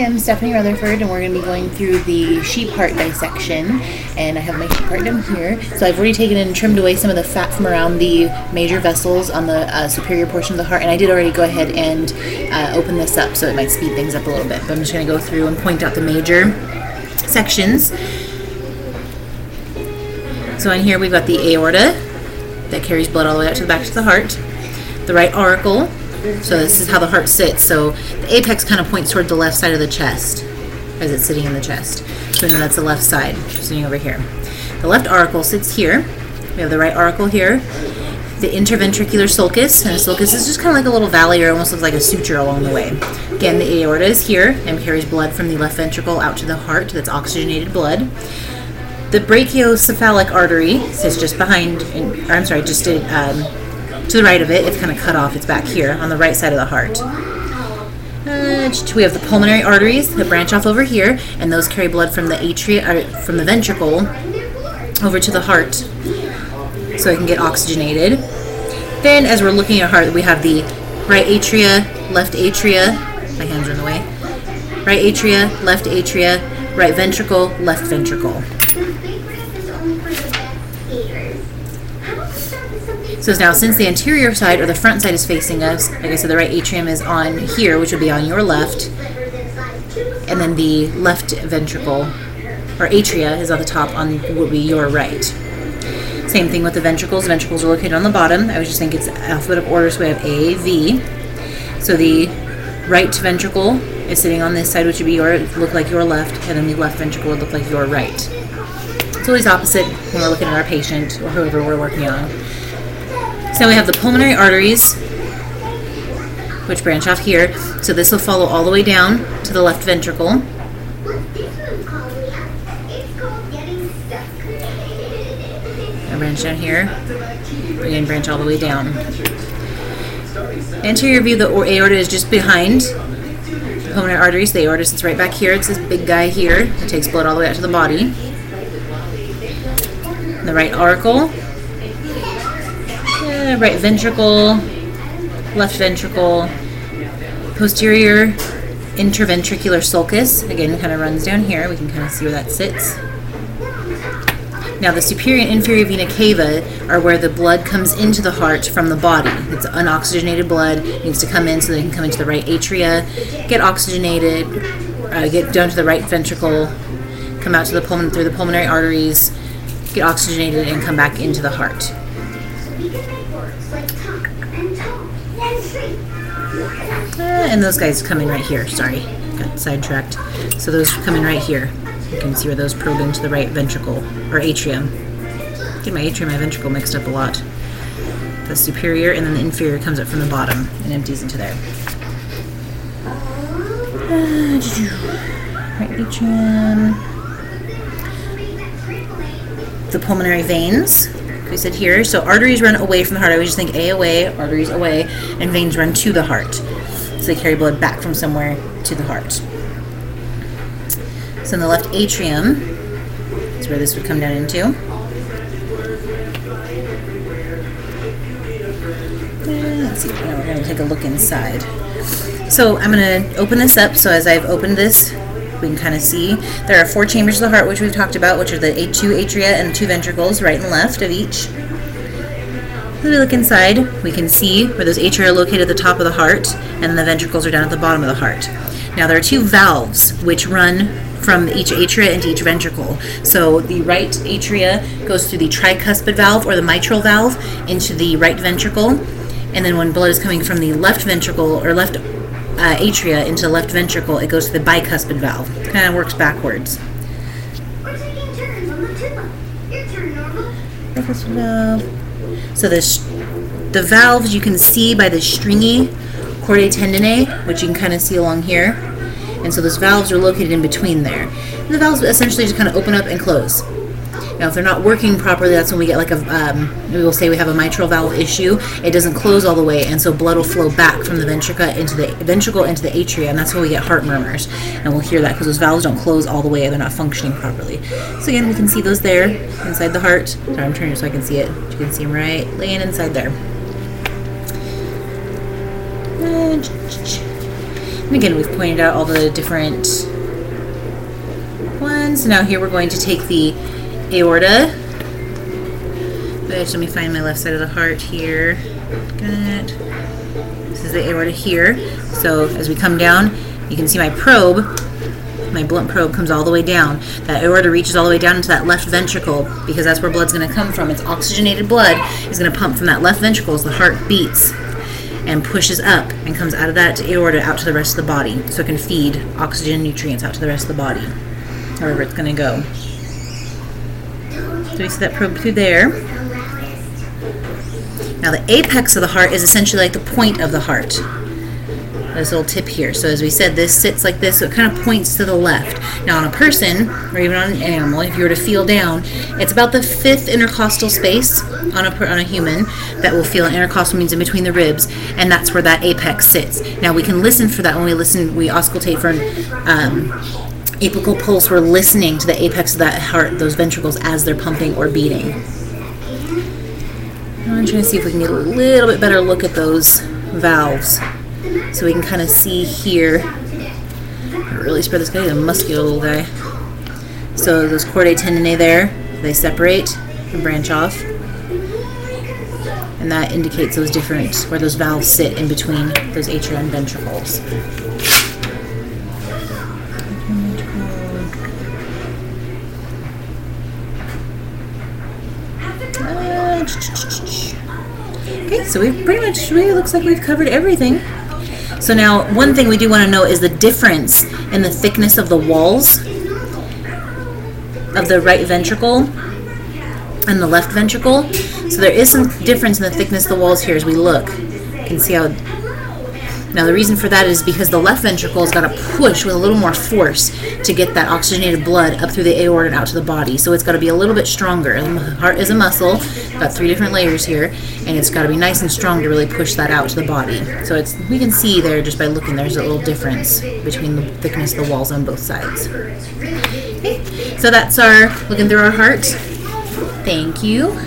am Stephanie Rutherford, and we're going to be going through the sheep heart dissection, and I have my sheep heart down here. So I've already taken and trimmed away some of the fat from around the major vessels on the superior portion of the heart, and I did already go ahead and open this up, so it might speed things up a little bit, but I'm just going to go through and point out the major sections. So in here we've got the aorta that carries blood all the way out to the back of the heart, the right auricle. So this is how the heart sits. So the apex kind of points toward the left side of the chest as it's sitting in the chest. So we know that's the left side, sitting over here. The left auricle sits here. We have the right auricle here. The interventricular sulcus, and the sulcus is just kind of like a little valley, or almost looks like a suture along the way. Again, the aorta is here and carries blood from the left ventricle out to the heart. That's oxygenated blood. The brachiocephalic artery sits just behind, to the right of it. It's kind of cut off. It's back here on the right side of the heart. We have the pulmonary arteries that branch off over here, and those carry blood from the from the ventricle over to the heart, so it can get oxygenated. Then, as we're looking at heart, we have the right atria, left atria. My hands are in the way. Right atria, left atria, right ventricle, left ventricle. So now, since the anterior side or the front side is facing us, like I said, the right atrium is on here, which would be on your left, and then the left ventricle, or atria, is at the top on would be your right. Same thing with the ventricles. The ventricles are located on the bottom. I was just thinking it's alphabetical order, so we have A, V. So the right ventricle is sitting on this side, which would be look like your left, and then the left ventricle would look like your right. It's always opposite when we're looking at our patient or whoever we're working on. So we have the pulmonary arteries, which branch off here. So this will follow all the way down to the left ventricle. And branch down here. Again, branch all the way down. Anterior view, the aorta is just behind the pulmonary arteries. The aorta sits right back here. It's this big guy here that takes blood all the way out to the body. And the right auricle. Right ventricle, left ventricle, posterior interventricular sulcus, again, kind of runs down here. We can kind of see where that sits. Now, the superior and inferior vena cava are where the blood comes into the heart from the body. It's unoxygenated blood. It needs to come in so that it can come into the right atria, get oxygenated, get down to the right ventricle, come out to the through the pulmonary arteries, get oxygenated, and come back into the heart. And those guys come in right here. Sorry, got sidetracked. So those come in right here. You can see where those probe into the right ventricle, or atrium. Get my atrium and my ventricle mixed up a lot. The superior and then the inferior comes up from the bottom and empties into there. Right atrium. The pulmonary veins. We said here, so arteries run away from the heart. I always just think A away, arteries away, and veins run to the heart. So they carry blood back from somewhere to the heart. So in the left atrium is where this would come down into. Let's see, now we're going to take a look inside. So I'm going to open this up. So as I've opened this, we can kind of see there are 4 chambers of the heart, which we've talked about, which are the 2 atria and 2 ventricles, right and left of each. As we look inside, we can see where those atria are located at the top of the heart, and then the ventricles are down at the bottom of the heart. Now, there are 2 valves which run from each atria into each ventricle. So the right atria goes through the tricuspid valve or the mitral valve into the right ventricle, and then when blood is coming from the left ventricle or left atria into the left ventricle, it goes to the bicuspid valve. It kind of works backwards. We're taking turns on the tuba. Your turn, Normal. Bicuspid valve. So the valves you can see by the stringy chordae tendineae, which you can kind of see along here. And so those valves are located in between there. And the valves essentially just kind of open up and close. Now, if they're not working properly, that's when we get like we will say we have a mitral valve issue. It doesn't close all the way, and so blood will flow back from the ventricle into the atria, and that's when we get heart murmurs. And we'll hear that because those valves don't close all the way; they're not functioning properly. So again, we can see those there inside the heart. Sorry, I'm turning so I can see it. You can see them right laying inside there. And again, we've pointed out all the different ones. Now here we're going to take the aorta. Let me find my left side of the heart here. Good. This is the aorta here. So as we come down, you can see my probe, my blunt probe comes all the way down. That aorta reaches all the way down into that left ventricle because that's where blood's going to come from. It's oxygenated blood is going to pump from that left ventricle as the heart beats and pushes up and comes out of that aorta out to the rest of the body, so it can feed oxygen and nutrients out to the rest of the body, wherever it's going to go. So we see that probe through there. Now the apex of the heart is essentially like the point of the heart. This little tip here. So as we said, this sits like this, so it kind of points to the left. Now on a person, or even on an animal, if you were to feel down, it's about the 5th intercostal space on a human that will feel. An intercostal means in between the ribs, and that's where that apex sits. Now we can listen for that when we listen. We auscultate for an apical pulse. We're listening to the apex of that heart, those ventricles, as they're pumping or beating. I'm trying to see if we can get a little bit better look at those valves. So we can kind of see here, really spread this guy, he's a muscular little guy. So those chordae tendineae there, they separate and branch off. And that indicates those different, where those valves sit in between those atria and ventricles. Okay, so we've pretty much, really looks like we've covered everything. So now, one thing we do want to know is the difference in the thickness of the walls of the right ventricle and the left ventricle. So there is some difference in the thickness of the walls here as we look. You can see how. Now the reason for that is because the left ventricle has got to push with a little more force to get that oxygenated blood up through the aorta and out to the body. So it's got to be a little bit stronger. The heart is a muscle, got 3 different layers here, and it's got to be nice and strong to really push that out to the body. So we can see there just by looking, there's a little difference between the thickness of the walls on both sides. Okay, so that's our looking through our heart. Thank you.